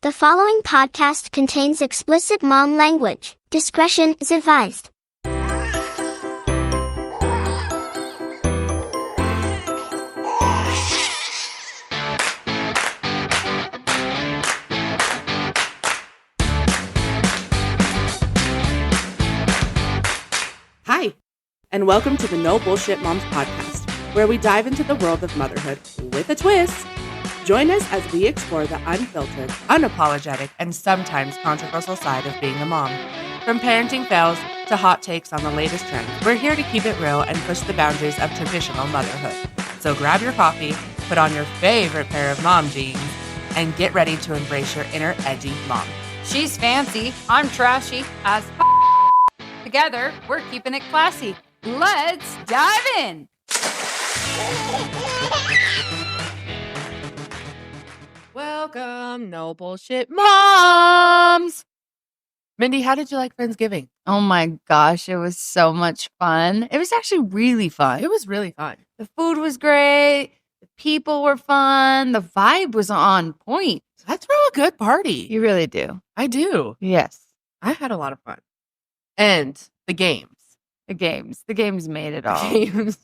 The following podcast contains explicit mom language. Discretion is advised. Hi, and welcome to the No Bullshit Moms podcast, where we dive into the world of motherhood with a twist. Join us as we explore the unfiltered, unapologetic, and sometimes controversial side of being a mom. From parenting fails to hot takes on the latest trends, we're here to keep it real and push the boundaries of traditional motherhood. So grab your coffee, put on your favorite pair of mom jeans, and get ready to embrace your inner edgy mom. She's fancy, I'm trashy, as together, we're keeping it classy. Let's dive in. Welcome, No Bullshit Moms! Mindy, how did you like Friendsgiving? Oh my gosh, it was so much fun. It was actually really fun. It was really fun. The food was great. The people were fun. The vibe was on point. I throw a good party. You really do. I do. Yes. I had a lot of fun. And the games. The games made it all. Games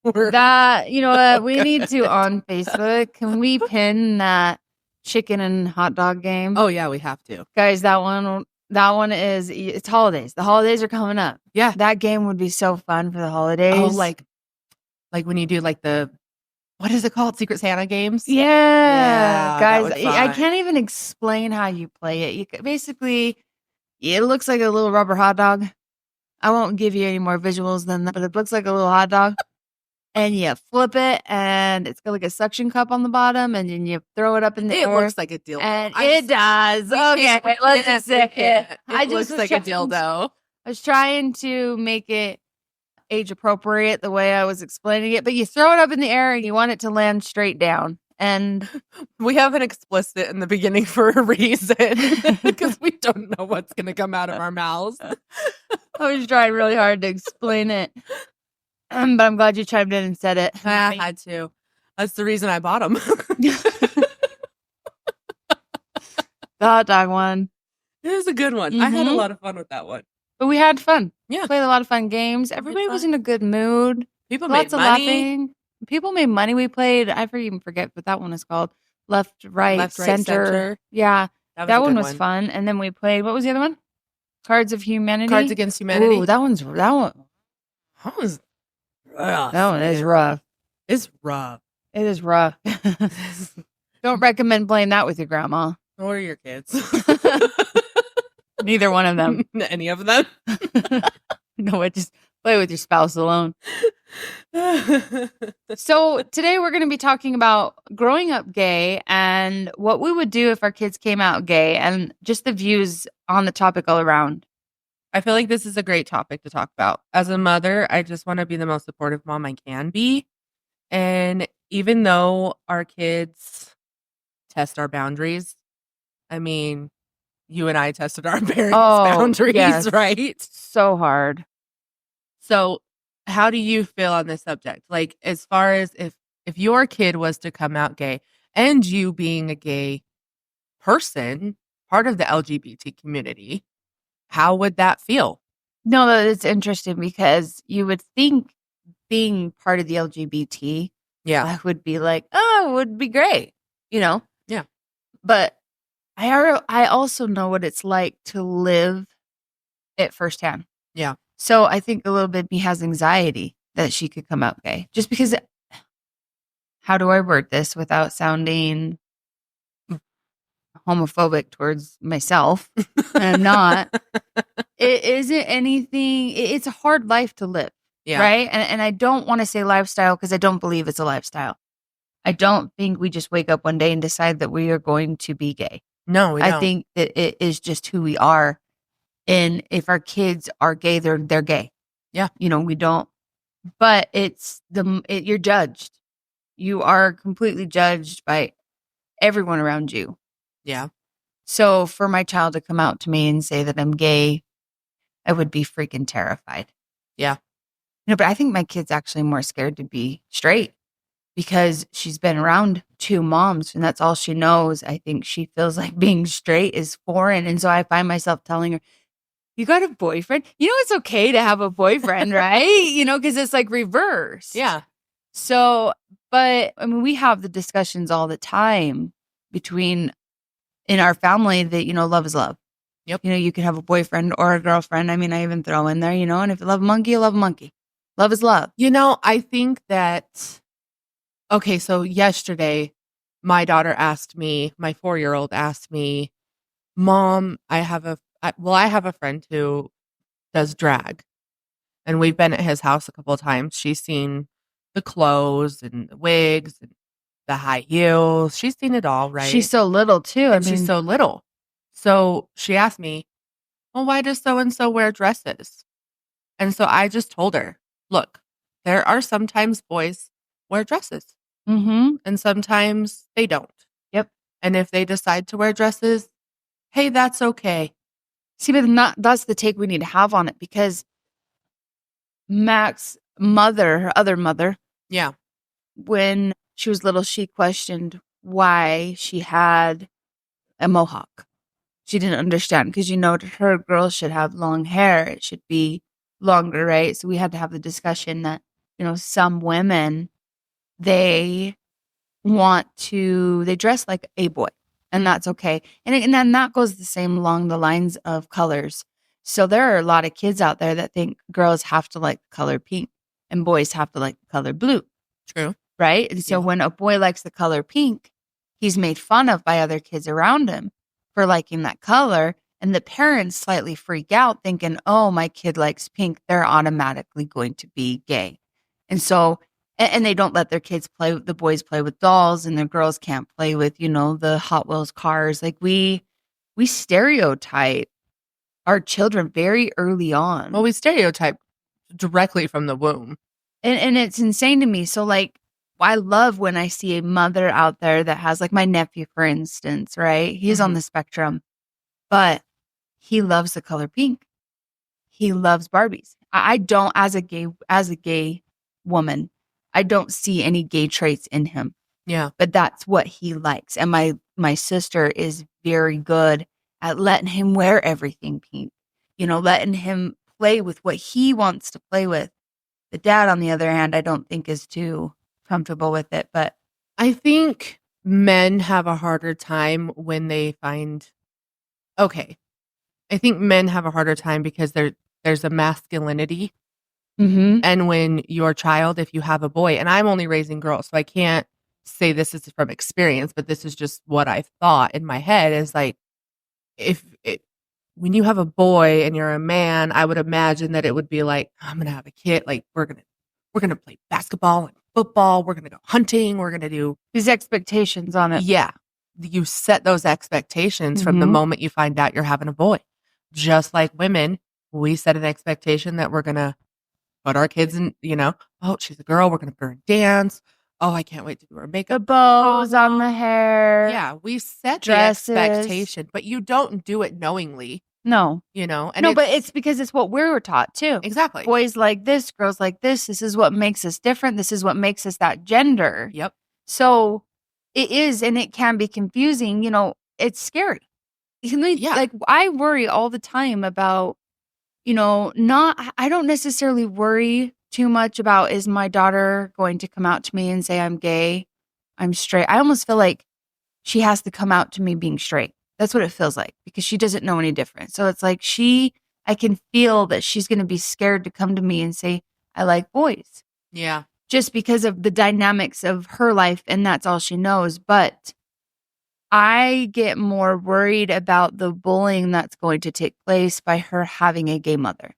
were... That, you know what, we need to on Facebook. Can we pin that chicken and hot dog game? Oh, yeah, we have to. Guys, that one is, it's holidays. The holidays are coming up. Yeah. That game would be so fun for the holidays. Oh, like when you do like the, what is it called? Secret Santa games? Yeah. Guys, that was I fun. can't even explain how you play it. Basically, it looks like a little rubber hot dog. I won't give you any more visuals than that, but it looks like a little hot dog. And you flip it, and it's got like a suction cup on the bottom, and then you throw it up in the air. It looks like a dildo. And it does. Okay, wait, let's just say it. It looks like a dildo. I was trying to make it age appropriate the way I was explaining it, but you throw it up in the air, and you want it to land straight down. And we have an explicit in the beginning for a reason because we don't know what's going to come out of our mouths. I was trying really hard to explain it. But I'm glad you chimed in and said it. I had to. That's the reason I bought them. The hot dog one. It was a good one. I had a lot of fun with that one. But we had fun. Yeah. Played a lot of fun games. Everybody was in a good mood. People Lots made of money. laughing. People made money. We played, I even forget what that one is called. Left, right, center. Yeah. That one was fun. And then we played, what was the other one? Cards of Humanity. Cards Against Humanity. Ooh, that one was rough. That one is rough. It's rough. It is rough. Don't recommend playing that with your grandma. Or your kids. Neither one of them. Any of them. No, just play with your spouse alone. So today we're going to be talking about growing up gay and what we would do if our kids came out gay and just the views on the topic all around. I feel like this is a great topic to talk about. As a mother, I just want to be the most supportive mom I can be. And even though our kids test our boundaries, I mean, you and I tested our parents' boundaries, yes. right? So hard. So how do you feel on this subject? Like, as far as if your kid was to come out gay and you being a gay person, part of the LGBT community, how would that feel? No, it's interesting because you would think being part of the LGBT would be like, oh, it would be great, you know? Yeah. But I also know what it's like to live it firsthand. Yeah. So I think a little bit me has anxiety that she could come out gay. Just because, how do I word this without sounding homophobic towards myself? I'm not. It isn't anything. It's a hard life to live. Yeah. Right. And I don't want to say lifestyle because I don't believe it's a lifestyle. I don't think we just wake up one day and decide that we are going to be gay. No, we don't. I think that it is just who we are. And if our kids are gay, they're gay. Yeah. You know, we don't. But you're judged. You are completely judged by everyone around you. Yeah. So for my child to come out to me and say that I'm gay, I would be freaking terrified. Yeah. No, but I think my kid's actually more scared to be straight. because she's been around two moms and that's all she knows. I think she feels like being straight is foreign. And so I find myself telling her, you got a boyfriend? You know, it's okay to have a boyfriend, right? You know, because it's like reversed. Yeah. So, but I mean, we have the discussions all the time in our family that, you know, love is love. Yep. You know, you can have a boyfriend or a girlfriend. I mean, I even throw in there, you know, and if you love a monkey, you love a monkey. Love is love. You know, I think that, okay, so yesterday, my daughter asked me, my 4-year-old asked me, Mom, I have a friend who does drag, and we've been at his house a couple of times. She's seen the clothes and the wigs and the high heels. She's seen it all, right? She's so little too. And she's so little. So she asked me, well, why does so-and-so wear dresses? And so I just told her, look, there are sometimes boys wear dresses and sometimes they don't. Yep. And if they decide to wear dresses, hey, that's okay. See, but that's the take we need to have on it, because Mac's mother, her other mother, Yeah. when she was little, she questioned why she had a mohawk. She didn't understand, because, you know, her girls should have long hair. It should be longer, right? So we had to have the discussion that, you know, some women, they dress like a boy, and that's okay. And then that goes the same along the lines of colors. So there are a lot of kids out there that think girls have to like the color pink and boys have to like the color blue. True. Right? And so when a boy likes the color pink, he's made fun of by other kids around him for liking that color. And the parents slightly freak out thinking, oh, my kid likes pink, they're automatically going to be gay. And so, and they don't let their kids the boys play with dolls, and the girls can't play with, you know, the Hot Wheels cars. Like we stereotype our children very early on. Well, we stereotype directly from the womb. And it's insane to me. So like, I love when I see a mother out there that has, like, my nephew, for instance, right? He's on the spectrum, but he loves the color pink. He loves Barbies. I don't, as a gay woman, I don't see any gay traits in him. Yeah. But that's what he likes. And my sister is very good at letting him wear everything pink, you know, letting him play with what he wants to play with. The dad, on the other hand, I don't think is too comfortable with it. But I think men have a harder time when they find, okay, I think men have a harder time because there's a masculinity. And when your child, if you have a boy, and I'm only raising girls, so I can't say this is from experience, but this is just what I thought in my head, is like, when you have a boy and you're a man, I would imagine that it would be like, I'm going to have a kid. Like, we're going to play basketball and football. We're going to go hunting. We're going to do these expectations on it. Yeah. You set those expectations from the moment you find out you're having a boy. Just like women, we set an expectation that we're going to put our kids in, you know, oh, she's a girl. We're going to put her in dance. Oh, I can't wait to do her makeup. The bows on the hair. Yeah, we set dresses. The expectation, but you don't do it knowingly. No. You know? And no, but it's because it's what we were taught too. Exactly. Boys like this, girls like this. This is what makes us different. This is what makes us that gender. Yep. So it is, and it can be confusing. You know, it's scary. Yeah. Like, I worry all the time about, you know, I don't necessarily worry too much about, is my daughter going to come out to me and say I'm gay, I'm straight? I almost feel like she has to come out to me being straight. That's what it feels like, because she doesn't know any different. So it's like I can feel that she's going to be scared to come to me and say, I like boys. Yeah. Just because of the dynamics of her life, and that's all she knows. But I get more worried about the bullying that's going to take place by her having a gay mother.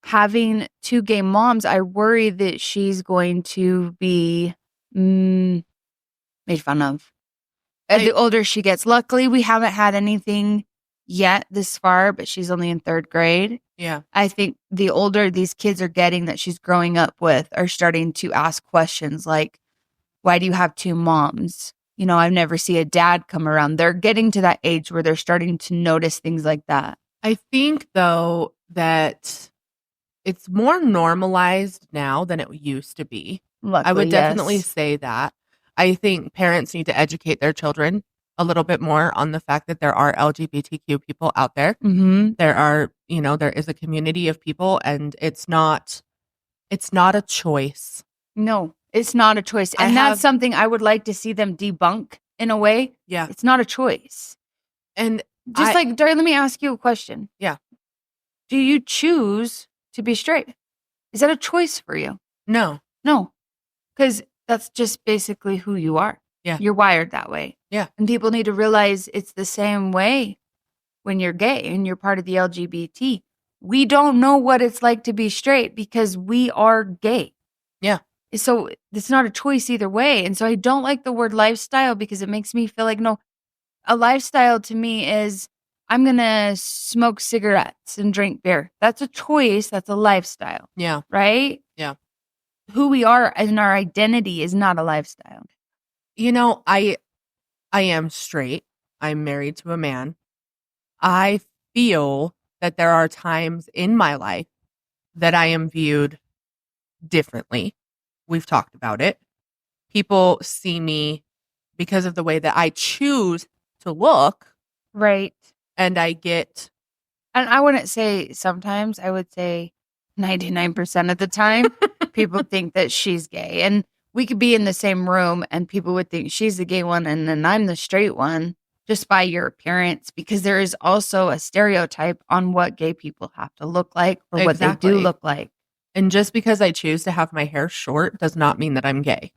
Having two gay moms, I worry that she's going to be made fun of. The older she gets. Luckily, we haven't had anything yet this far, but she's only in 3rd grade. Yeah. I think the older these kids are getting that she's growing up with are starting to ask questions like, why do you have two moms? You know, I've never seen a dad come around. They're getting to that age where they're starting to notice things like that. I think, though, that it's more normalized now than it used to be. Luckily, I would definitely yes. say that. I think parents need to educate their children a little bit more on the fact that there are LGBTQ people out there. Mm-hmm. There are, there is a community of people, and it's not a choice. No, it's not a choice. And that's something I would like to see them debunk in a way. Yeah. It's not a choice. And Just Dari, let me ask you a question. Yeah. Do you choose to be straight? Is that a choice for you? No. No. Because that's just basically who you are. Yeah. You're wired that way. Yeah. And people need to realize it's the same way when you're gay and you're part of the LGBT. We don't know what it's like to be straight because we are gay. Yeah. So it's not a choice either way. And so I don't like the word lifestyle because it makes me feel like, no, a lifestyle to me is I'm going to smoke cigarettes and drink beer. That's a choice. That's a lifestyle. Yeah. Right? Yeah. Who we are and our identity is not a lifestyle. I am straight. I'm married to a man. I feel that there are times in my life that I am viewed differently. We've talked about it. People see me because of the way that I choose to look. Right. And I wouldn't say sometimes, I would say 99% of the time, people think that she's gay. And we could be in the same room and people would think she's the gay one and then I'm the straight one just by your appearance, because there is also a stereotype on what gay people have to look like or what they do look like. And just because I choose to have my hair short does not mean that I'm gay.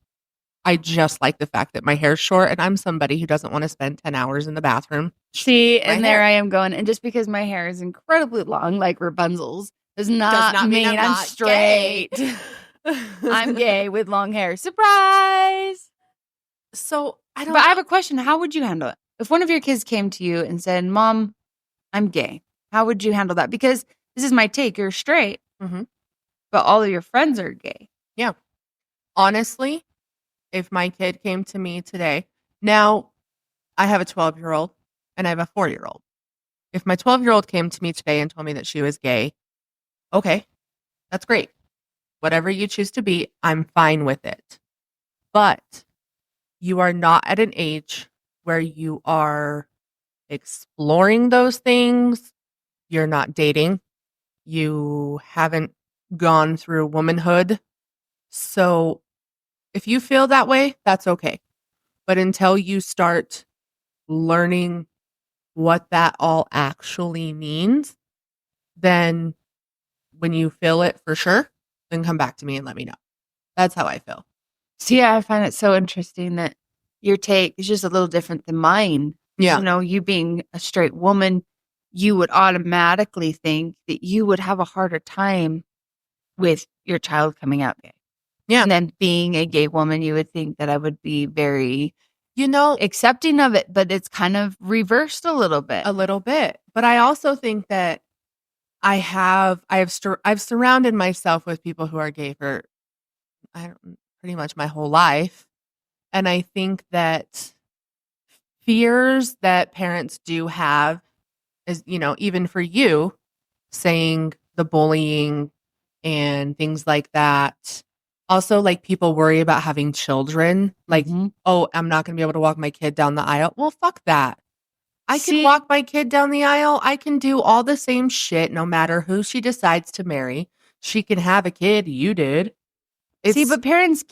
I just like the fact that my hair's short and I'm somebody who doesn't want to spend 10 hours in the bathroom. See, and there I am going. And just because my hair is incredibly long, like Rapunzel's, does not mean I'm straight. I'm gay with long hair. Surprise! So I have a question. How would you handle it? If one of your kids came to you and said, Mom, I'm gay, how would you handle that? Because this is my take. You're straight, mm-hmm. but all of your friends are gay. Yeah. Honestly, if my kid came to me today, now I have a 12-year-old and I have a 4-year-old. If my 12-year-old came to me today and told me that she was gay, okay, that's great. Whatever you choose to be, I'm fine with it. But you are not at an age where you are exploring those things. You're not dating. You haven't gone through womanhood. So if you feel that way, that's okay. But until you start learning what that all actually means, then when you feel it for sure, then come back to me and let me know. That's how I feel. See, I find it so interesting that your take is just a little different than mine. Yeah. You being a straight woman, you would automatically think that you would have a harder time with your child coming out gay. Yeah. And then being a gay woman, you would think that I would be very, accepting of it, but it's kind of reversed a little bit. A little bit. But I also think that I've surrounded myself with people who are gay for pretty much my whole life. And I think that fears that parents do have is, even for you, saying the bullying and things like that. Also, like, people worry about having children. Like, oh, I'm not going to be able to walk my kid down the aisle. Well, fuck that. I can walk my kid down the aisle. I can do all the same shit no matter who she decides to marry. She can have a kid. You did. But parents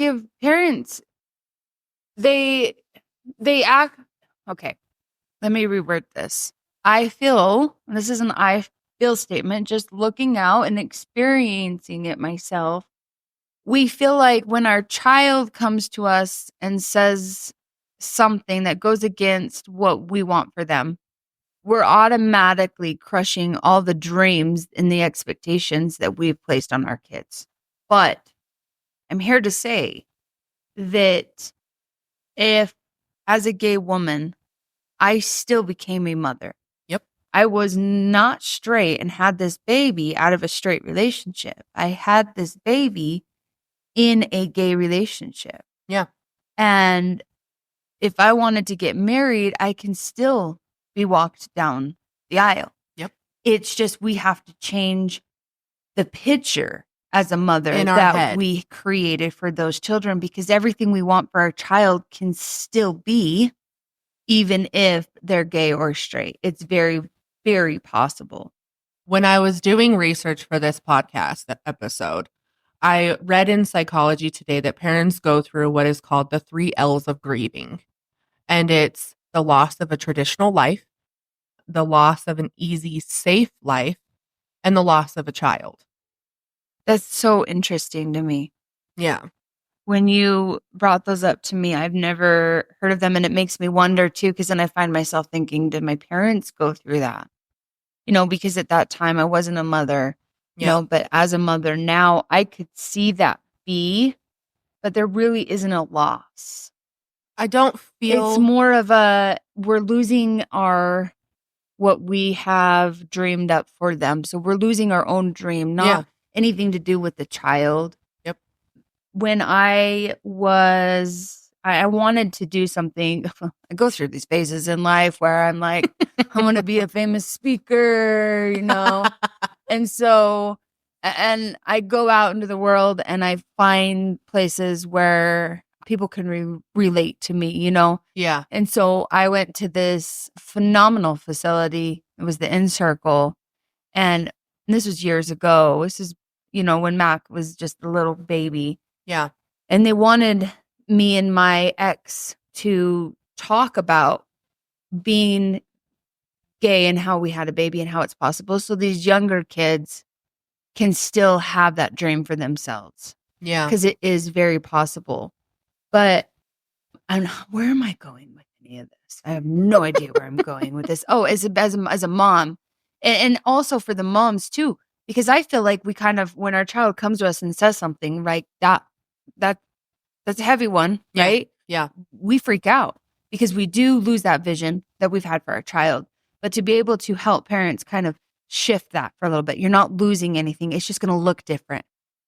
they act. Okay, let me reword this. I feel, and this is an I feel statement, just looking out and experiencing it myself. We feel like when our child comes to us and says something that goes against what we want for them, we're automatically crushing all the dreams and the expectations that we've placed on our kids. But I'm here to say that if, as a gay woman, I still became a mother. Yep. I was not straight and had this baby out of a straight relationship. I had this baby in a gay relationship. Yeah. And if I wanted to get married, I can still be walked down the aisle. Yep. It's just we have to change the picture as a mother In our that head. we created for those children, because everything we want for our child can still be, even if they're gay or straight. It's very, very possible. When I was doing research for this podcast episode, I read in Psychology Today that parents go through what is called the 3 L's of grieving. And it's the loss of a traditional life, the loss of an easy, safe life, and the loss of a child. That's so interesting to me. Yeah. When you brought those up to me, I've never heard of them. And it makes me wonder too, because then I find myself thinking, did my parents go through that? Because at that time I wasn't a mother, but as a mother now, I could see that but there really isn't a loss. I don't feel... It's more of we're losing what we have dreamed up for them. So we're losing our own dream, not anything to do with the child. Yep. When I wanted to do something. I go through these phases in life where I'm like, I want to be a famous speaker, And so, and I go out into the world and I find places where people can relate to me, Yeah. And so I went to this phenomenal facility. It was the Encircle. And this was years ago. This is, when Mac was just a little baby. Yeah. And they wanted me and my ex to talk about being gay and how we had a baby and how it's possible. So these younger kids can still have that dream for themselves. Yeah. Because it is very possible. But where am I going with any of this? I have no idea where I'm going with this. Oh, as a mom. And also for the moms too. Because I feel like we kind of, when our child comes to us and says something, right, that's a heavy one, right? Yeah. We freak out because we do lose that vision that we've had for our child. But to be able to help parents kind of shift that for a little bit, you're not losing anything. It's just going to look different.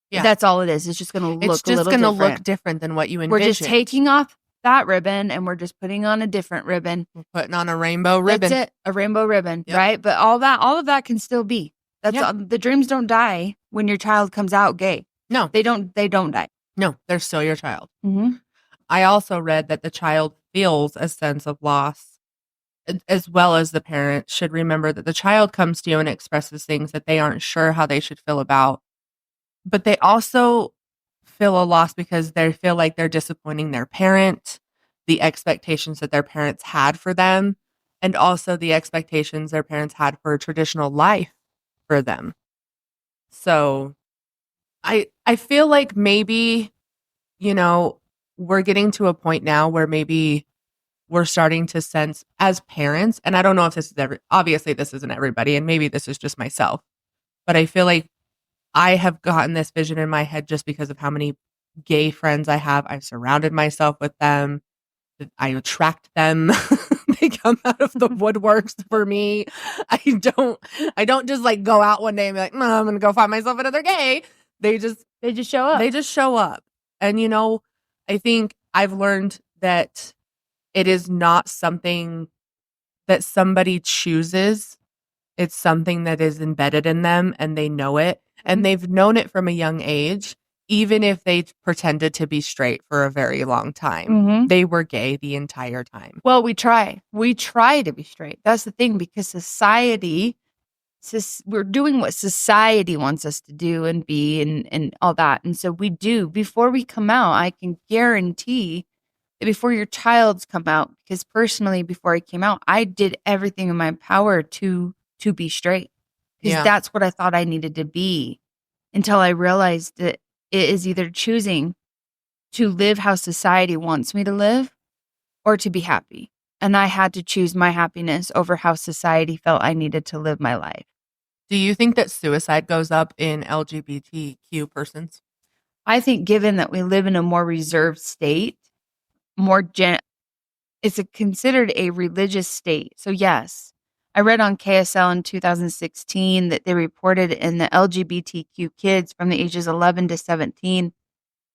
Yeah. That's all it is. It's just going to look a little different. It's just going to look different than what you envisioned. We're just taking off that ribbon and we're just putting on a different ribbon. We're putting on a rainbow ribbon. That's it. A rainbow ribbon, right? But all of that can still be. The dreams don't die when your child comes out gay. No. They don't die. No, they're still your child. Mm-hmm. I also read that the child feels a sense of loss, as well as the parent should remember that the child comes to you and expresses things that they aren't sure how they should feel about. But they also feel a loss because they feel like they're disappointing their parent, the expectations that their parents had for them, and also the expectations their parents had for a traditional life for them. So I feel like maybe, we're getting to a point now where maybe we're starting to sense as parents, and I don't know if this is obviously this isn't everybody, and maybe this is just myself, but I feel like I have gotten this vision in my head just because of how many gay friends I have. I've surrounded myself with them. I attract them. They come out of the woodworks for me. I don't just like go out one day and be like, I'm going to go find myself another gay. They just show up. They just show up. And, I think I've learned that it is not something that somebody chooses. It's something that is embedded in them and they know it. And they've known it from a young age, even if they pretended to be straight for a very long time. Mm-hmm. They were gay the entire time. Well, we try. We try to be straight. That's the thing, because we're doing what society wants us to do and be and all that. And so we do. Before we come out, I can guarantee that before your child's come out, because personally, before I came out, I did everything in my power to be straight. Because that's what I thought I needed to be, until I realized that it is either choosing to live how society wants me to live or to be happy. And I had to choose my happiness over how society felt I needed to live my life. Do you think that suicide goes up in LGBTQ persons? I think given that we live in a more reserved state, it's considered a religious state. So yes, I read on KSL in 2016 that they reported in the LGBTQ kids from the ages 11 to 17,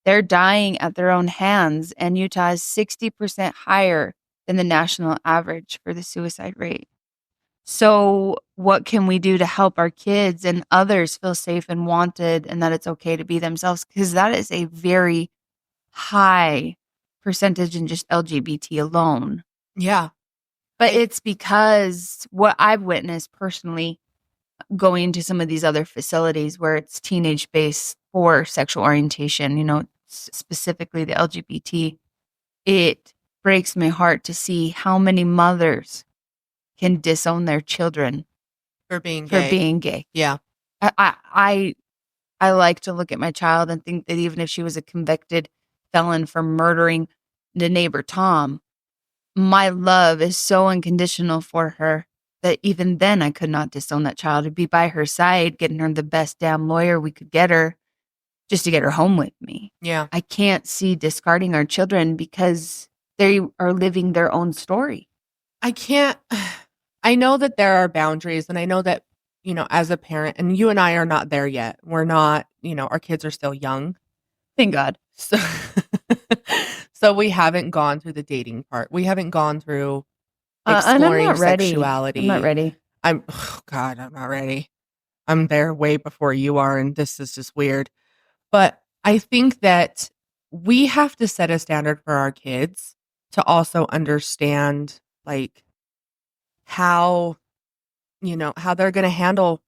they're dying at their own hands, and Utah is 60% higher than the national average for the suicide rate. So what can we do to help our kids and others feel safe and wanted and that it's okay to be themselves? Because that is a very high percentage in just LGBT alone. Yeah. But it's because what I've witnessed personally going to some of these other facilities where it's teenage based for sexual orientation, specifically the LGBT, it breaks my heart to see how many mothers can disown their children For being for gay. being gay. Yeah. I like to look at my child and think that even if she was a convicted felon for murdering the neighbor Tom, my love is so unconditional for her that even then I could not disown that child. To be by her side, getting her the best damn lawyer we could get her just to get her home with me. Yeah. I can't see discarding our children because they are living their own story. I know that there are boundaries, and I know that, as a parent, and you and I are not there yet. We're not, our kids are still young. Thank God. So, so we haven't gone through the dating part. We haven't gone through exploring sexuality. I'm not ready. I'm not ready. I'm there way before you are, and this is just weird. But I think that we have to set a standard for our kids to also understand, like, how they're going to handle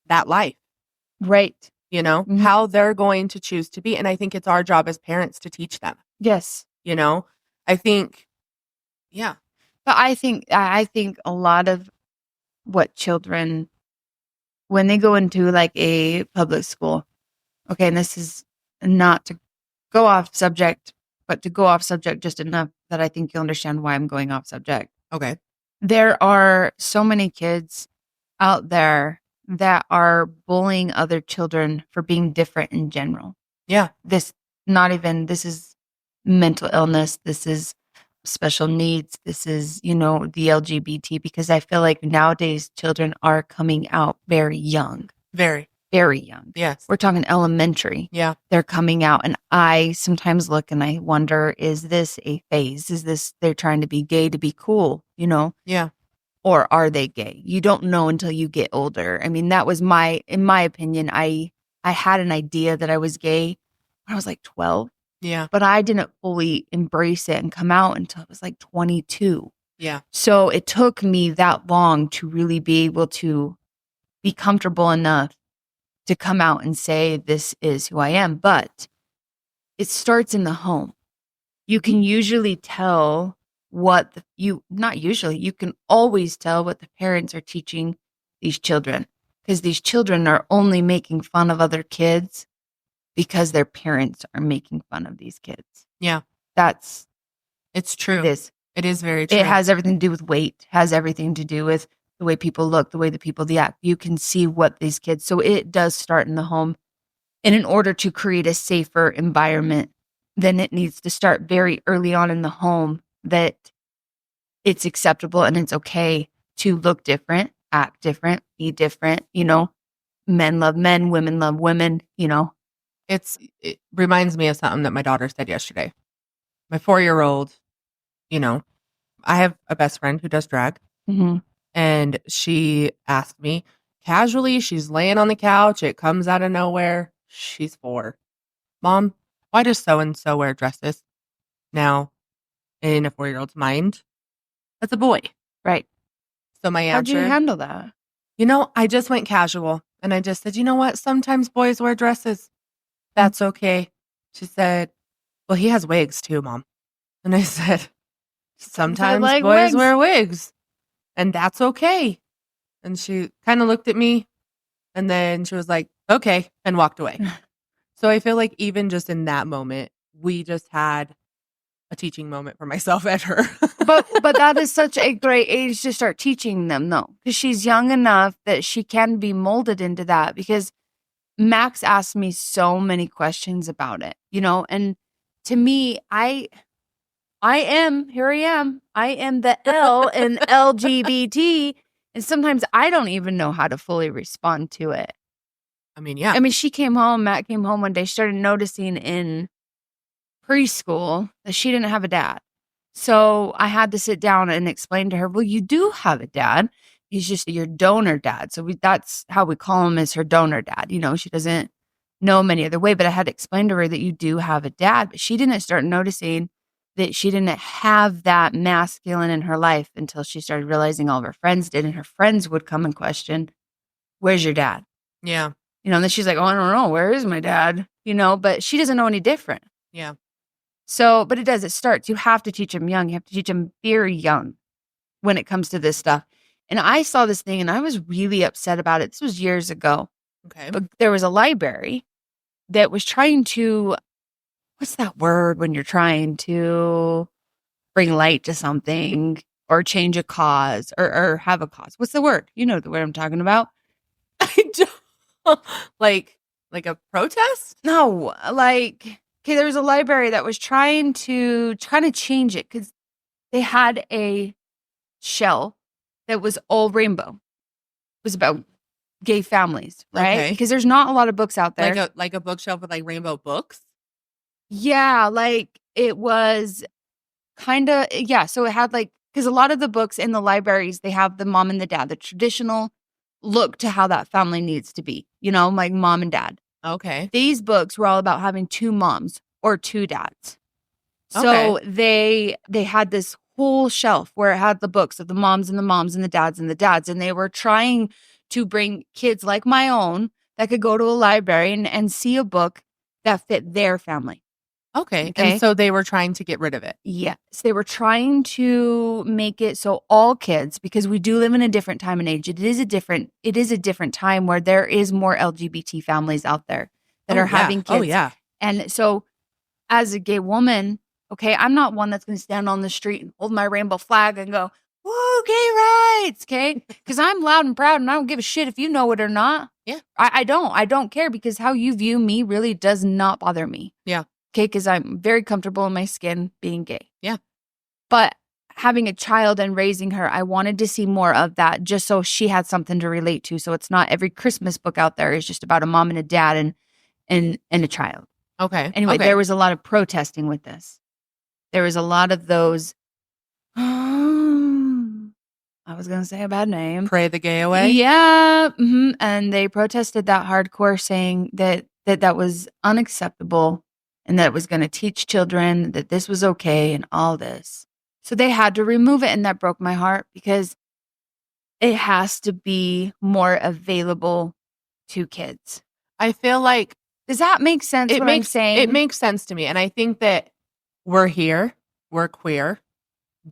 that life. Right. How they're going to choose to be. And I think it's our job as parents to teach them. Yes. I think, yeah. But I think a lot of what children, when they go into like a public school, okay, and this is not to go off subject, but to go off subject just enough that I think you'll understand why I'm going off subject. Okay. There are so many kids out there that are bullying other children for being different in general. Yeah. This is mental illness. This is special needs. This is, the LGBT, because I feel like nowadays children are coming out very young. Very. Very young. Yes. We're talking elementary. Yeah. They're coming out, and I sometimes look and I wonder, is this a phase? Is this they're trying to be gay to be cool, Yeah. Or are they gay? You don't know until you get older. I mean, that was in my opinion, I had an idea that I was gay when I was like 12. Yeah. But I didn't fully embrace it and come out until I was like 22. Yeah. So it took me that long to really be able to be comfortable enough to come out and say, this is who I am. But it starts in the home. You can usually tell you can always tell what the parents are teaching these children, because these children are only making fun of other kids because their parents are making fun of these kids. Yeah. It's true. It is very true. It has everything to do with weight, has everything to do with the way people look, the way that people act. You can see what these kids, so it does start in the home. And in order to create a safer environment, then it needs to start very early on in the home, that it's acceptable and it's okay to look different, act different, be different. Men love men, women love women, It reminds me of something that my daughter said yesterday. My 4-year-old, I have a best friend who does drag. Mm-hmm. And she asked me casually, she's laying on the couch. It comes out of nowhere. She's 4. Mom, why does so-and-so wear dresses? Now, in a 4-year-old's mind, that's a boy. Right. So my answer. How'd you handle that? I just went casual. And I just said, you know what? Sometimes boys wear dresses. That's okay. She said, well, he has wigs too, Mom. And I said, sometimes like boys wigs. wear wigs. And that's okay. And she kind of looked at me, and then she was like, okay, and walked away. So I feel like even just in that moment, we just had a teaching moment for myself and her. but that is such a great age to start teaching them, though, because she's young enough that she can be molded into that. Because Max asked me so many questions about it, and to me, I am the L in LGBT, and sometimes I don't even know how to fully respond to it. I mean, yeah. Matt came home one day, she started noticing in preschool that she didn't have a dad. So I had to sit down and explain to her, well, you do have a dad, He's just your donor dad. So that's how we call him, is her donor dad. You know, she doesn't know him any other way, but I had to explain to her that you do have a dad. But she didn't start noticing that she didn't have that masculine in her life until she started realizing all of her friends did. And her friends would come and question, where's your dad? Yeah. You know, and then she's like, oh, I don't know. Where is my dad? You know, but she doesn't know any different. Yeah. So, but it starts. You have to teach them young. You have to teach them very young when it comes to this stuff. And I saw this thing and I was really upset about it. This was years ago. Okay. But there was a library that was trying to, what's that word when you're trying to bring light to something or change a cause or have a cause? What's the word? You know the word I'm talking about. I don't, like a protest? No, like, okay, there was a library that was trying to change it because they had a shell that was all rainbow. It was about gay families, right? Okay. Because there's not a lot of books out there. Like a bookshelf with like rainbow books? Yeah, like it was kind of, yeah. So it had like, because a lot of the books in the libraries, they have the mom and the dad, the traditional look to how that family needs to be, you know, like mom and dad. Okay. These books were all about having two moms or two dads. So they had this whole shelf where it had the books of the moms and the moms and the dads and the dads. And they were trying to bring kids like my own that could go to a library and see a book that fit their family. Okay. And so they were trying to get rid of it. Yes. They were trying to make it so all kids, because we do live in a different time and age. It is a different time where there is more LGBT families out there that are having kids. Oh, yeah. And so as a gay woman, okay, I'm not one that's going to stand on the street and hold my rainbow flag and go, woo, gay rights, okay? Because I'm loud and proud and I don't give a shit if you know it or not. Yeah. I don't care, because how you view me really does not bother me. Yeah. Okay, because I'm very comfortable in my skin being gay. Yeah. But having a child and raising her, I wanted to see more of that just so she had something to relate to. So it's not every Christmas book out there is just about a mom and a dad and a child. Okay. Anyway, there was a lot of protesting with this. There was a lot of those, I was going to say a bad name. Pray the gay away? Yeah. Mm-hmm. And they protested that hardcore, saying that was unacceptable and that it was going to teach children that this was okay and all this. So they had to remove it, and that broke my heart, because it has to be more available to kids. I feel like... Does that make sense what I'm saying? It makes sense to me. And I think that we're here, we're queer,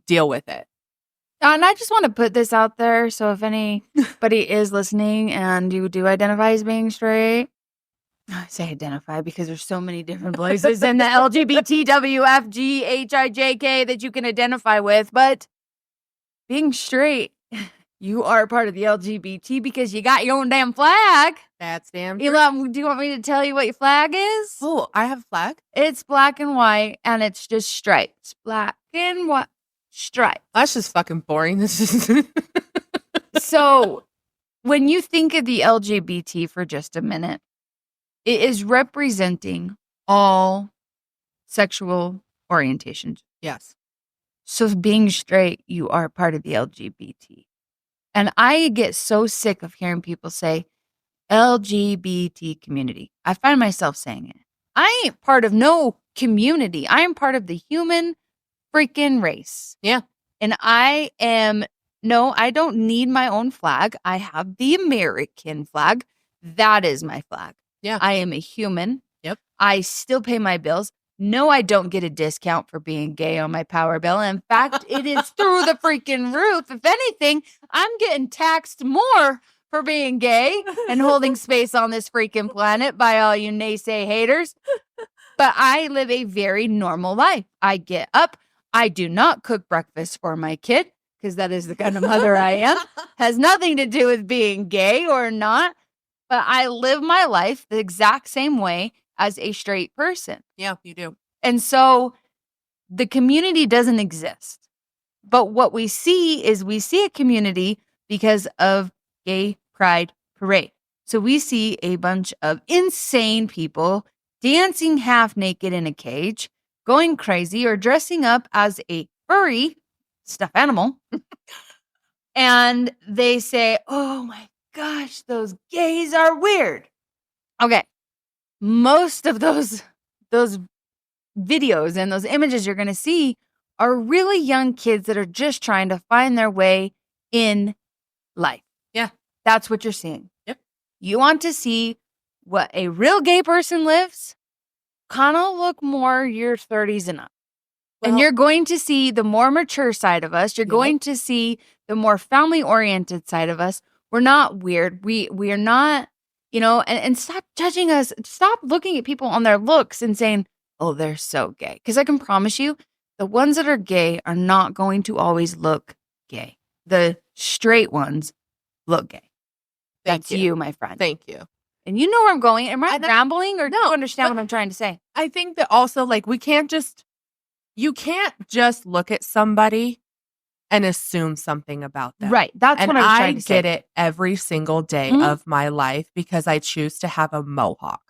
deal with it. And I just want to put this out there. So if anybody is listening and you do identify as being straight, I say identify because there's so many different places in the LGBTWFGHIJK that you can identify with. But being straight, you are part of the LGBT because you got your own damn flag. That's damn true. Do you want me to tell you what your flag is? Oh, I have a flag? It's black and white, and it's just stripes. Black and white stripes. That's just fucking boring. This is... So when you think of the LGBT for just a minute, it is representing all sexual orientations. Yes. So being straight, you are part of the LGBT. And I get so sick of hearing people say LGBT community. I find myself saying it. I ain't part of no community. I am part of the human freaking race. Yeah. And I don't need my own flag. I have the American flag. That is my flag. Yeah. I am a human. Yep. I still pay my bills. No, I don't get a discount for being gay on my power bill. In fact, it is through the freaking roof. If anything, I'm getting taxed more for being gay and holding space on this freaking planet by all you naysay haters. But I live a very normal life. I get up. I do not cook breakfast for my kid, because that is the kind of mother I am. Has nothing to do with being gay or not. But I live my life the exact same way as a straight person. Yeah, you do. And so the community doesn't exist. But what we see is a community because of Gay Pride Parade. So we see a bunch of insane people dancing half naked in a cage, going crazy, or dressing up as a furry stuffed animal And they say, oh my gosh, those gays are weird. Okay. Most of those videos and those images you're going to see are really young kids that are just trying to find their way in life. Yeah. That's what you're seeing. Yep. You want to see what a real gay person lives, kind of look more your 30s and up. Well, and you're going to see the more mature side of us. You're going to see the more family-oriented side of us. We're not weird. We are not, and stop judging us. Stop looking at people on their looks and saying, oh, they're so gay. Because I can promise you, the ones that are gay are not going to always look gay. The straight ones look gay. That's you, my friend. Thank you. And you know where I'm going. Am I rambling or do you understand what I'm trying to say? I think that also, you can't just look at somebody and assume something about them. Right. That's what I was trying to say. I get it every single day of my life because I choose to have a mohawk.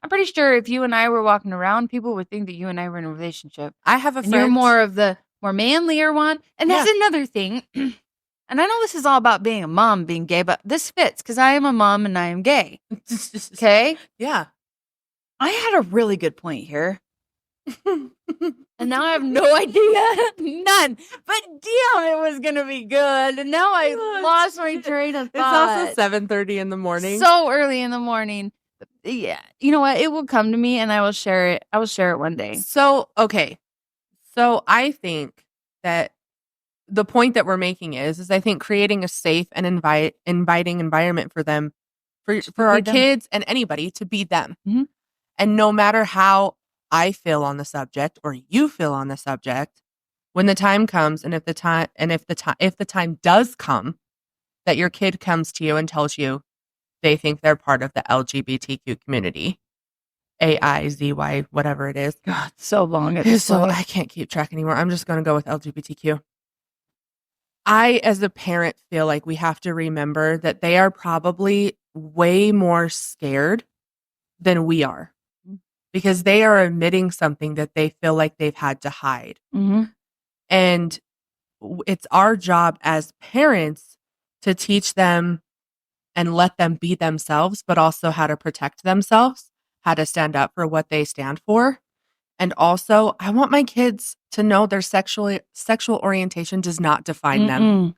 I'm pretty sure if you and I were walking around, people would think that you and I were in a relationship. I have a friend. You're more of the more manlier one. And that's another thing. And I know this is all about being a mom, being gay, but this fits because I am a mom and I am gay. Okay? Yeah. I had a really good point here. And now I have no idea. None. But damn, it was going to be good. And now I lost my train of thought. It's also 7:30 in the morning. So early in the morning. Yeah. You know what? It will come to me and I will share it. I will share it one day. So, okay. So I think that the point that we're making is I think creating a safe and inviting environment for them, for our kids and anybody to be them. Mm-hmm. And no matter how I feel on the subject or you feel on the subject, when the time comes and if the time does come that your kid comes to you and tells you they think they're part of the LGBTQ community, AIZY, whatever it is. God, so long. I can't keep track anymore. I'm just going to go with LGBTQ. I, as a parent, feel like we have to remember that they are probably way more scared than we are because they are admitting something that they feel like they've had to hide. Mm-hmm. And it's our job as parents to teach them and let them be themselves, but also how to protect themselves, how to stand up for what they stand for. And also, I want my kids to know their sexual orientation does not define them.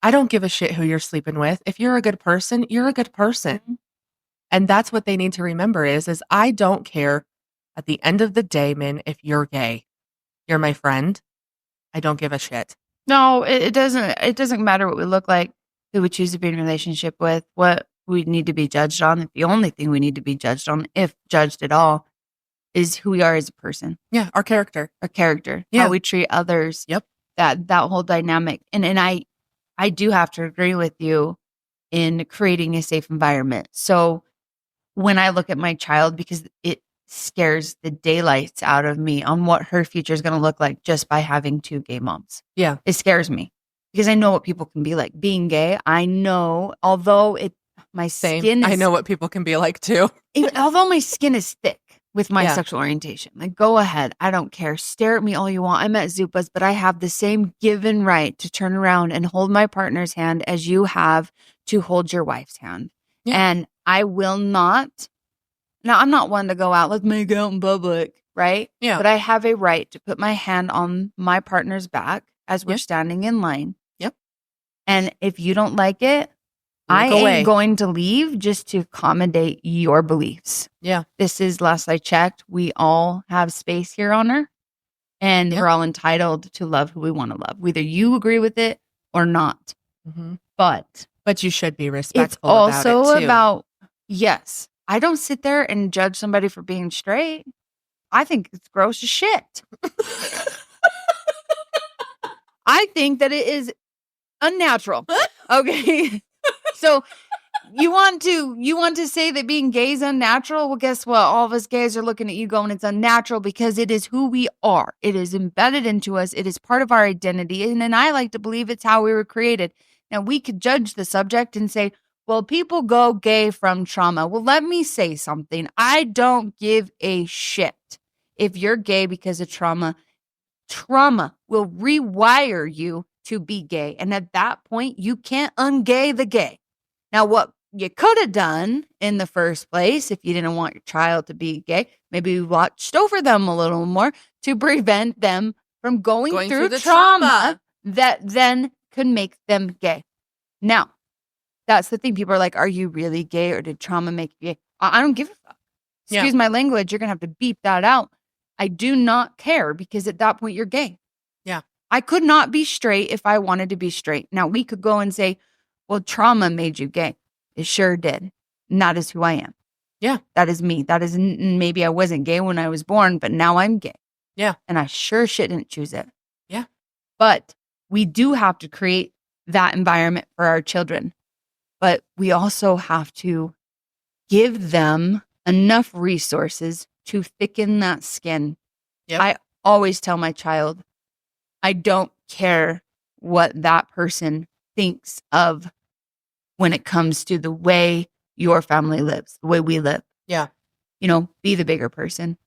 I don't give a shit who you're sleeping with. If you're a good person, you're a good person. Mm-hmm. And that's what they need to remember is I don't care at the end of the day, Min, if you're gay. You're my friend. I don't give a shit. No, it doesn't matter what we look like, who we choose to be in a relationship with, what we need to be judged on. The only thing we need to be judged on, if judged at all, is who we are as a person. Yeah, our character. How we treat others. Yep. That whole dynamic. And I do have to agree with you in creating a safe environment. So when I look at my child, because it scares the daylights out of me on what her future is going to look like just by having two gay moms. Yeah. It scares me because I know what people can be like. Being gay, I know, although my skin is... I know what people can be like too. Although my skin is thick with my sexual orientation. Like, go ahead. I don't care. Stare at me all you want. I'm at Zupa's, but I have the same given right to turn around and hold my partner's hand as you have to hold your wife's hand. Yeah. And I will not... Now, I'm not one to go out, let's make out in public, right? Yeah. But I have a right to put my hand on my partner's back as we're standing in line. Yep. And if you don't like it, I ain't going to leave just to accommodate your beliefs. Yeah. This is, last I checked, we all have space here on Earth. And we're all entitled to love who we want to love. Whether you agree with it or not. Mm-hmm. But you should be respectful it's also about it too. about, yes. I don't sit there and judge somebody for being straight. I think it's gross as shit. I think that it is unnatural. Okay. So you want to say that being gay is unnatural? Well, guess what? All of us gays are looking at you going, it's unnatural because it is who we are. It is embedded into us. It is part of our identity. And I like to believe it's how we were created. Now, we could judge the subject and say, well, people go gay from trauma. Well, let me say something. I don't give a shit if you're gay because of trauma. Trauma will rewire you to be gay. And at that point, you can't ungay the gay. Now, what you could have done in the first place, if you didn't want your child to be gay, maybe you watched over them a little more to prevent them from going through the trauma that then could make them gay. Now, that's the thing. People are like, are you really gay or did trauma make you gay? I don't give a fuck. Excuse my language. You're going to have to beep that out. I do not care because at that point, you're gay. Yeah. I could not be straight if I wanted to be straight. Now, we could go and say, well, trauma made you gay. It sure did. And that is who I am. Yeah. That is me. That is, maybe I wasn't gay when I was born, but now I'm gay. Yeah. And I sure shit didn't choose it. Yeah. But we do have to create that environment for our children. But we also have to give them enough resources to thicken that skin. Yep. I always tell my child, I don't care what that person thinks of when it comes to the way your family lives, the way we live. Yeah. You know, be the bigger person.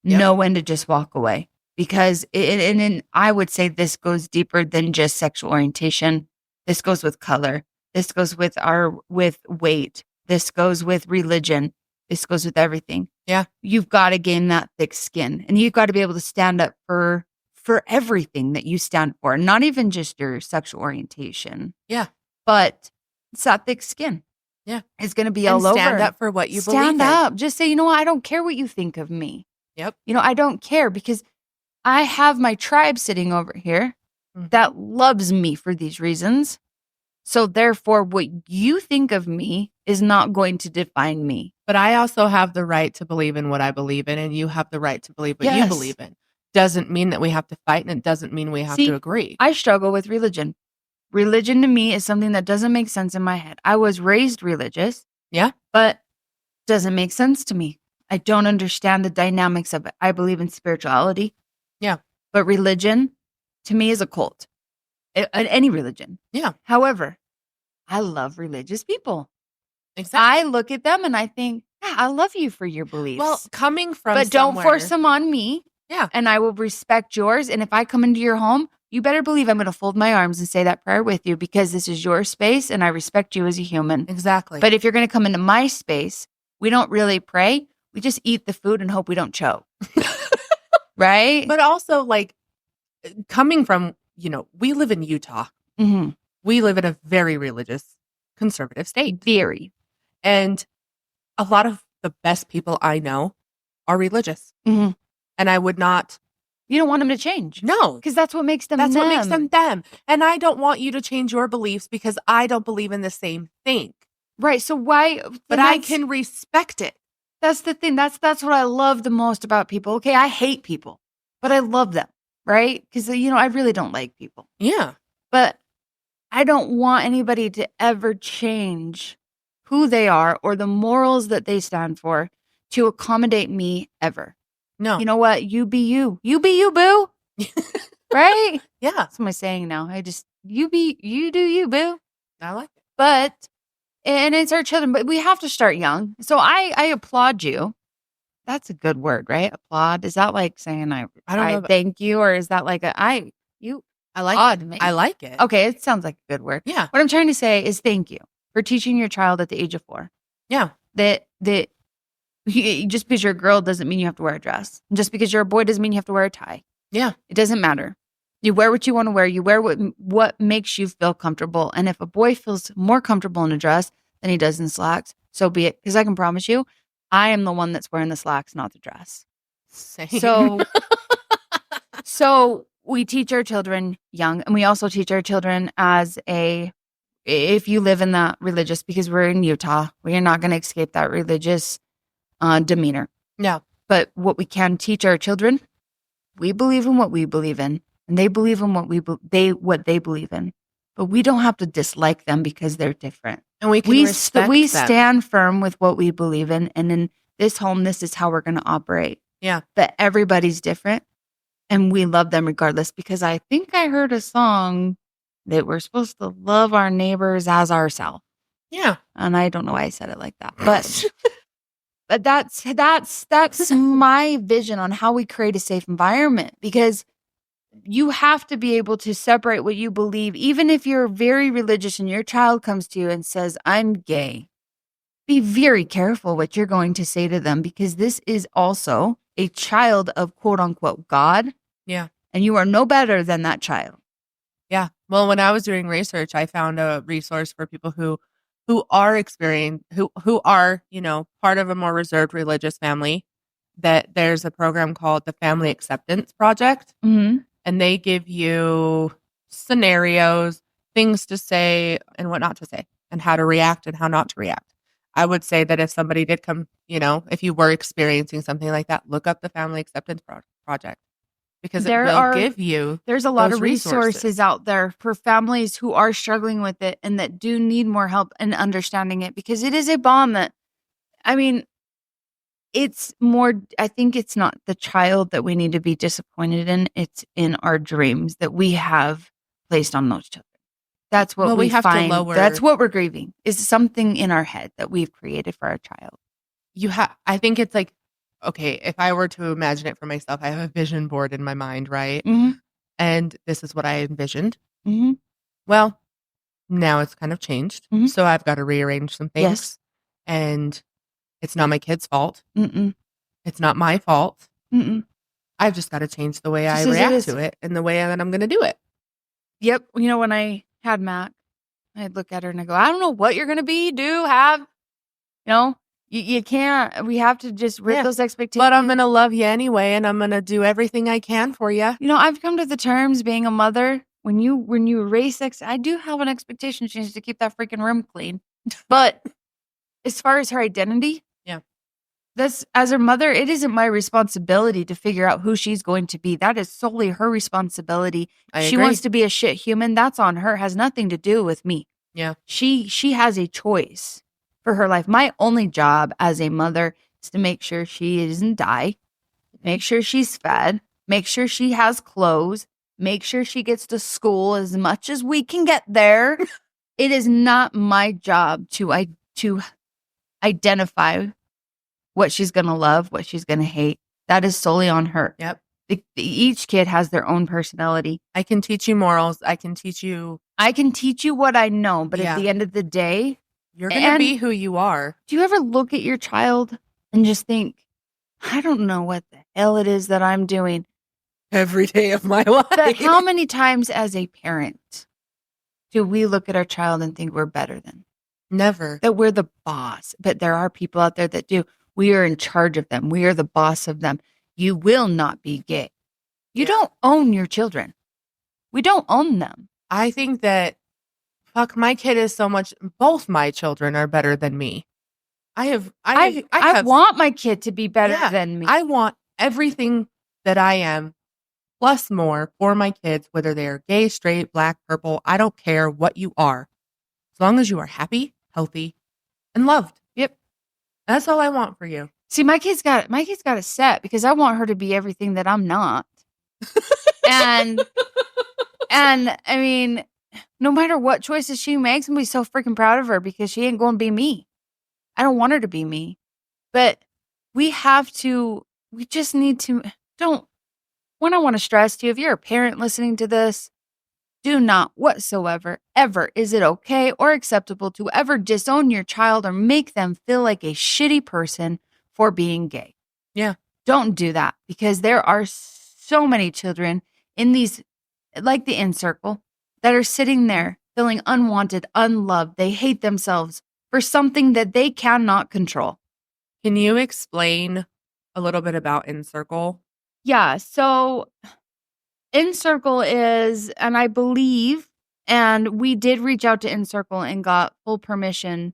Yep. Know when to just walk away. Because and I would say this goes deeper than just sexual orientation. This goes with color. This goes with weight. This goes with religion. This goes with everything. Yeah. You've got to gain that thick skin. And you've got to be able to stand up for everything that you stand for. Not even just your sexual orientation. Yeah. But it's that thick skin. Yeah. It's going to be and all over. Stand up for what you believe in. Stand up. Just say, you know what? I don't care what you think of me. Yep. You know, I don't care because I have my tribe sitting over here that loves me for these reasons. So therefore, what you think of me is not going to define me. But I also have the right to believe in what I believe in, and you have the right to believe what you believe in. Doesn't mean that we have to fight, and it doesn't mean we have to agree. I struggle with religion. Religion to me is something that doesn't make sense in my head. I was raised religious. Yeah. But doesn't make sense to me. I don't understand the dynamics of it. I believe in spirituality. Yeah. But religion, to me, is a cult. Any religion. Yeah. However, I love religious people. Exactly. I look at them and I think, yeah, I love you for your beliefs. Well, coming from but don't force them on me. Yeah. And I will respect yours. And if I come into your home, you better believe I'm going to fold my arms and say that prayer with you because this is your space and I respect you as a human. Exactly. But if you're going to come into my space, we don't really pray. We just eat the food and hope we don't choke. Right? But also, like, coming from, you know, we live in Utah. Mm-hmm. We live in a very religious, conservative state. Very. And a lot of the best people I know are religious. Mm-hmm. And I would not. You don't want them to change. No. Because that's what makes them That's them. what makes them them. And I don't want you to change your beliefs because I don't believe in the same thing. Right. So why? But I can respect it. That's the thing. That's what I love the most about people. Okay, I hate people, but I love them, right? Because, you know, I really don't like people. Yeah. But I don't want anybody to ever change who they are or the morals that they stand for to accommodate me ever. No. You know what? You be you. You be you, boo. Right? Yeah. That's what I'm saying now. You do you, boo. I like it. But, and it's our children, but we have to start young. So I applaud you. That's a good word, right? Applaud. Is that like saying I don't know, thank you? Or is that like I like it. Me? I like it. Okay. It sounds like a good word. Yeah. What I'm trying to say is thank you for teaching your child at the age of 4. Yeah. That just because you're a girl doesn't mean you have to wear a dress. Just because you're a boy doesn't mean you have to wear a tie. Yeah. It doesn't matter. You wear what you want to wear. You wear what makes you feel comfortable. And if a boy feels more comfortable in a dress than he does in slacks, so be it. Because I can promise you, I am the one that's wearing the slacks, not the dress. Same. So we teach our children young, and we also teach our children if you live in that religious, because we're in Utah, we're not going to escape that religious demeanor. No. But what we can teach our children, we believe in what we believe in, and they believe in what they believe in. But we don't have to dislike them because they're different. And we respect we them. stand firm with what we believe in, and in this home, this is how we're going to operate. Yeah. But everybody's different, and we love them regardless. Because I think I heard a song that we're supposed to love our neighbors as ourselves. Yeah. And I don't know why I said it like that, but that's my vision on how we create a safe environment. Because you have to be able to separate what you believe. Even if you're very religious and your child comes to you and says, I'm gay, be very careful what you're going to say to them, because this is also a child of quote unquote God. Yeah. And you are no better than that child. Yeah. Well, when I was doing research, I found a resource for people who are who are, part of a more reserved religious family, that there's a program called the Family Acceptance Project. Mm-hmm. And they give you scenarios, things to say and what not to say, and how to react and how not to react. I would say that if somebody did come, if you were experiencing something like that, look up the Family Acceptance Project, because it will give you there's a lot those of resources out there for families who are struggling with it and that do need more help in understanding it, because it is a bond that, I mean, it's more, I think it's not the child that we need to be disappointed in. It's in our dreams that we have placed on those children. That's what we have find. To lower. That's what we're grieving, is something in our head that we've created for our child. I think it's like, okay, if I were to imagine it for myself, I have a vision board in my mind, right? Mm-hmm. And this is what I envisioned. Mm-hmm. Well, now it's kind of changed. Mm-hmm. So I've got to rearrange some things. Yes. And it's not my kid's fault. Mm-mm. It's not my fault. Mm-mm. I've just got to change the way I react to it and the way that I'm going to do it. Yep. When I had Mac, I'd look at her and I go, I don't know what you're going to be, you can't, we have to just rip those expectations. But I'm going to love you anyway, and I'm going to do everything I can for you. I've come to the terms being a mother, when you raise sex, I do have an expectation she needs to keep that freaking room clean. But as far as her identity, that's, as her mother, it isn't my responsibility to figure out who she's going to be. That is solely her responsibility. She wants to be a shit human. That's on her. Has nothing to do with me. Yeah. She has a choice for her life. My only job as a mother is to make sure she doesn't die, make sure she's fed, make sure she has clothes, make sure she gets to school as much as we can get there. It is not my job to identify what she's going to love, what she's going to hate. That is solely on her. Yep. Each kid has their own personality. I can teach you morals. I can teach you what I know. But at the end of the day, you're going to be who you are. Do you ever look at your child and just think, I don't know what the hell it is that I'm doing every day of my life? But how many times as a parent do we look at our child and think we're better than? Never. That we're the boss. But there are people out there that do. We are in charge of them. We are the boss of them. You will not be gay. You don't own your children. We don't own them. I think that, my kid is so much, both my children are better than me. I want my kid to be better than me. I want everything that I am, plus more, for my kids, whether they're gay, straight, black, purple. I don't care what you are. As long as you are happy, healthy, and loved. Yep. That's all I want for you. See, my kid's got a set, because I want her to be everything that I'm not. and I mean, no matter what choices she makes, I'm going to be so freaking proud of her, because she ain't going to be me. I don't want her to be me. But we just need to, I want to stress to you, if you're a parent listening to this, do not whatsoever, ever, is it okay or acceptable to ever disown your child or make them feel like a shitty person for being gay. Yeah. Don't do that, because there are so many children in these, like the Encircle, that are sitting there feeling unwanted, unloved. They hate themselves for something that they cannot control. Can you explain a little bit about Encircle? Yeah. So Encircle is, and I believe, and we did reach out to Encircle and got full permission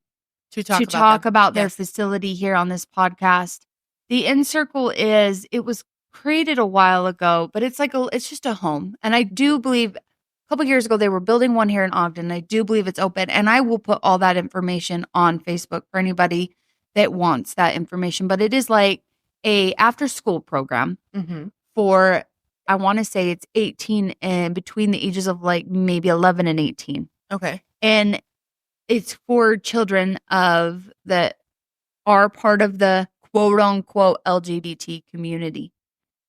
to talk about their facility here on this podcast. The Encircle it was created a while ago, but it's just a home. And I do believe a couple years ago, they were building one here in Ogden. I do believe it's open, and I will put all that information on Facebook for anybody that wants that information. But it is like a after school program for, I want to say it's 18 and between the ages of like maybe 11 and 18. Okay. And it's for children that are part of the quote unquote LGBT community.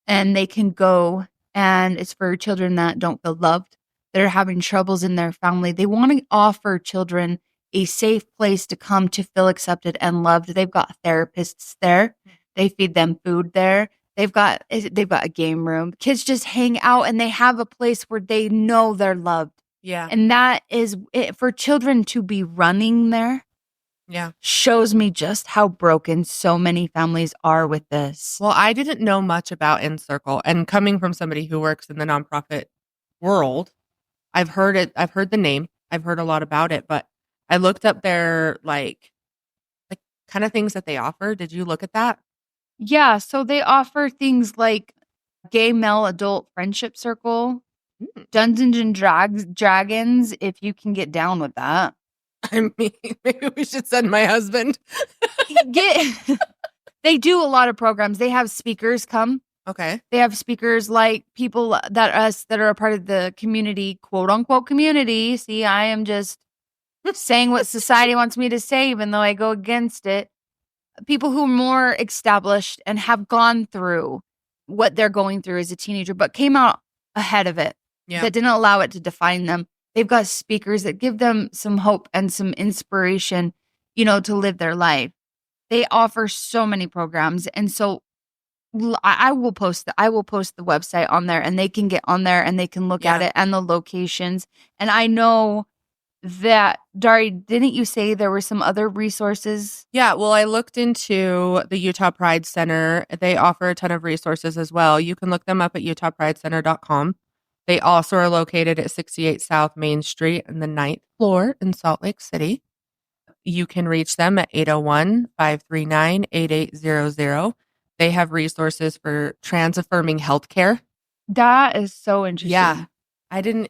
And they can go and it's for children that don't feel loved, that are having troubles in their family. They want to offer children a safe place to come to feel accepted and loved. They've got therapists there. They feed them food there. They've got a game room. Kids just hang out and they have a place where they know they're loved. Yeah. And that is it, for children to be running there. Yeah. Shows me just how broken so many families are with this. Well, I didn't know much about Encircle, and coming from somebody who works in the nonprofit world, I've heard the name. I've heard a lot about it, but I looked up their like kind of things that they offer. Did you look at that? Yeah, so they offer things like gay male adult friendship circle, Dungeons and Dragons, if you can get down with that. I mean, maybe we should send my husband. They do a lot of programs. They have speakers come. Okay. They have speakers like people that are a part of the community, quote unquote community. See, I am just saying what society wants me to say, even though I go against it. People who are more established and have gone through what they're going through as a teenager, but came out ahead of it. Yeah. That didn't allow it to define them. They've got speakers that give them some hope and some inspiration, to live their life. They offer so many programs. And so I will post the website on there, and they can get on there and they can look at it and the locations. And I know that, Dari, didn't you say there were some other resources? Yeah, well, I looked into the Utah Pride Center. They offer a ton of resources as well. You can look them up at utahpridecenter.com. They also are located at 68 South Main Street in the 9th floor in Salt Lake City. You can reach them at 801-539-8800. They have resources for trans-affirming healthcare. That is so interesting. Yeah. I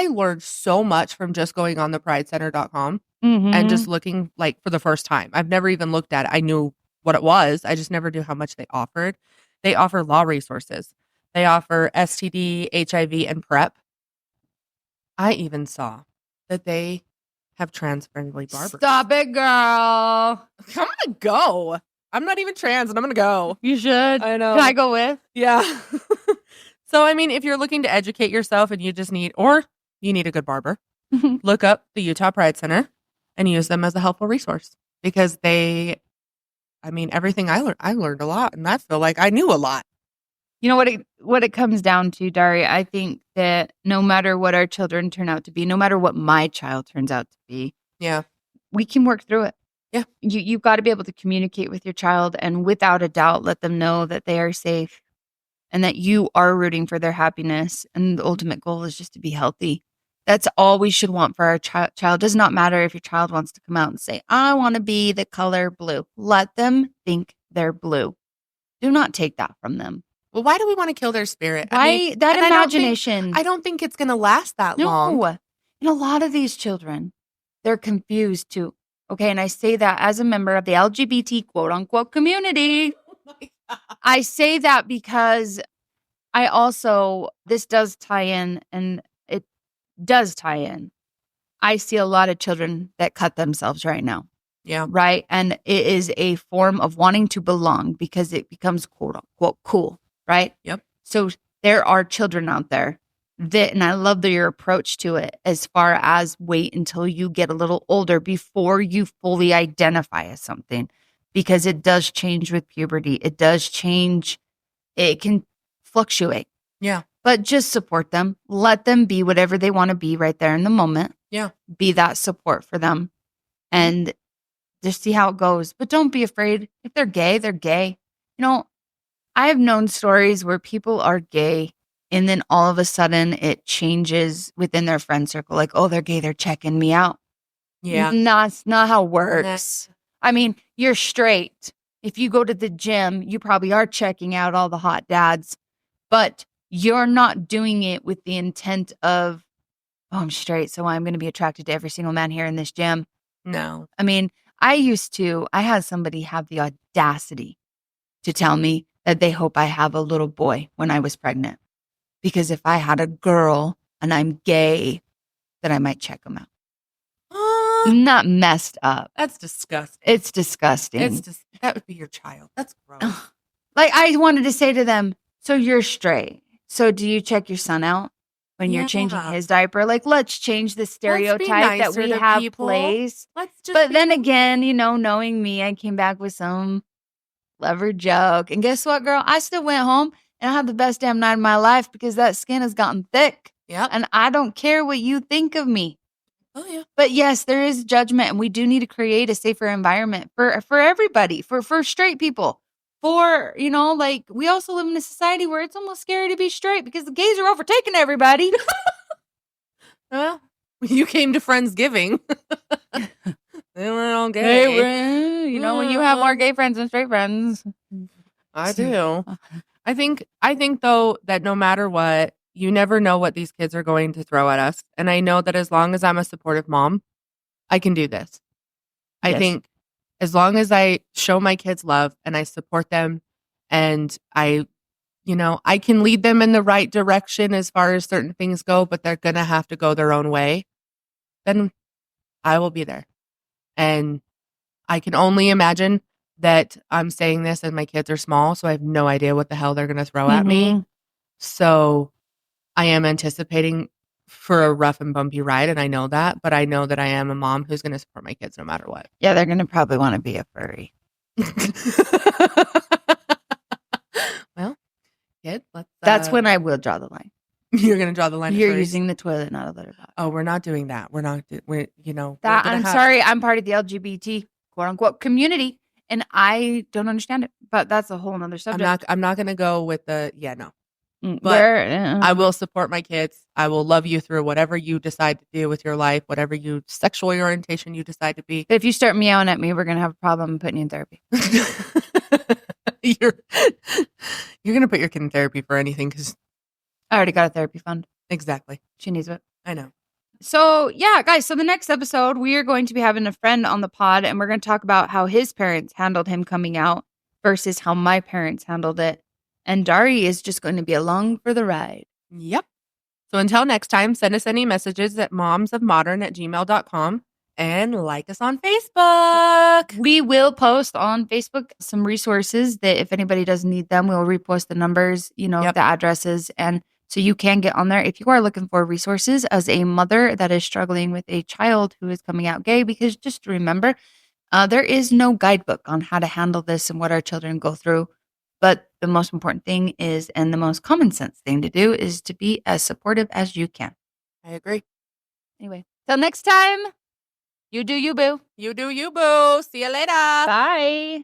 learned so much from just going on the pridecenter.com and just looking for the first time. I've never even looked at it. I knew what it was. I just never knew how much they offered. They offer law resources. They offer STD, HIV, and PrEP. I even saw that they have trans-friendly barbers. Stop it, girl. I'm going to go. I'm not even trans, and I'm going to go. You should. I know. Can I go with? Yeah. So, I mean, if you're looking to educate yourself and you need a good barber, look up the Utah Pride Center and use them as a helpful resource, because everything I learned a lot, and I feel like I knew a lot. You know what it comes down to, Dari? I think that no matter what our children turn out to be, no matter what my child turns out to be, we can work through it. Yeah. You've got to be able to communicate with your child and without a doubt let them know that they are safe and that you are rooting for their happiness. And the ultimate goal is just to be healthy. That's all we should want for our child. Does not matter if your child wants to come out and say, I want to be the color blue. Let them think they're blue. Do not take that from them. Well, why do we want to kill their spirit? That imagination. I don't think it's going to last that long. No. And a lot of these children, they're confused too. Okay. And I say that as a member of the LGBT quote unquote community. Oh my God. I say that because this does tie in, and it does tie in. I see a lot of children that cut themselves right now. Yeah. Right. And it is a form of wanting to belong because it becomes quote unquote cool. Right? Yep. So there are children out there and I love your approach to it, as far as wait until you get a little older before you fully identify as something, because it does change with puberty. It does change. It can fluctuate. Yeah. But just support them. Let them be whatever they want to be right there in the moment. Yeah. Be that support for them and just see how it goes. But don't be afraid. If they're gay, they're gay. I have known stories where people are gay and then all of a sudden it changes within their friend circle. Like, oh, they're gay. They're checking me out. Yeah. That's not how it works. I mean, you're straight. If you go to the gym, you probably are checking out all the hot dads, but you're not doing it with the intent of, oh, I'm straight, so I'm going to be attracted to every single man here in this gym. No. I mean, I had somebody have the audacity to tell me that they hope I have a little boy when I was pregnant. Because if I had a girl and I'm gay, then I might check them out. Not messed up. That's disgusting. It's disgusting. That would be your child. That's gross. Like, I wanted to say to them, so you're straight. So do you check your son out when you're changing his diaper? Like, let's change the stereotype that we have placed. Let's just But then again, knowing me, I came back with some clever joke. And guess what, girl? I still went home and I had the best damn night of my life because that skin has gotten thick. Yeah. And I don't care what you think of me. Oh, yeah. But yes, there is judgment, and we do need to create a safer environment for everybody, for straight people. For, we also live in a society where it's almost scary to be straight because the gays are overtaking everybody. Well, you came to Friendsgiving. They were all gay. When you have more gay friends than straight friends. I do. I think though that no matter what, you never know what these kids are going to throw at us. And I know that as long as I'm a supportive mom, I can do this. I think as long as I show my kids love and I support them and I can lead them in the right direction as far as certain things go, but they're going to have to go their own way, then I will be there. And I can only imagine that I'm saying this and my kids are small, so I have no idea what the hell they're going to throw at me. So I am anticipating for a rough and bumpy ride, and I know that, but I know that I am a mom who's going to support my kids no matter what. Yeah, they're going to probably want to be a furry. Well, kid, that's when I will draw the line. You're going to draw the line. You're using the toilet, not a litter box. Oh, we're not doing that. We're not. Sorry, I'm part of the LGBT quote unquote community, and I don't understand it. But that's a whole nother subject. I'm not going to go with the no. But I will support my kids. I will love you through whatever you decide to do with your life, whatever sexual orientation you decide to be. If you start meowing at me, we're going to have a problem putting you in therapy. You're going to put your kid in therapy for anything because I already got a therapy fund. Exactly. She needs it. I know. So, yeah, guys. So the next episode, we are going to be having a friend on the pod, and we're going to talk about how his parents handled him coming out versus how my parents handled it. And Dari is just going to be along for the ride. Yep. So until next time, send us any messages at momsofmodern@gmail.com and like us on Facebook. We will post on Facebook some resources that if anybody does need them, we'll repost the numbers, the addresses. And so you can get on there if you are looking for resources as a mother that is struggling with a child who is coming out gay. Because just remember, there is no guidebook on how to handle this and what our children go through. But the most important thing is, and the most common sense thing to do is to be as supportive as you can. I agree. Anyway, till next time, you do you, boo. You do you, boo. See you later. Bye.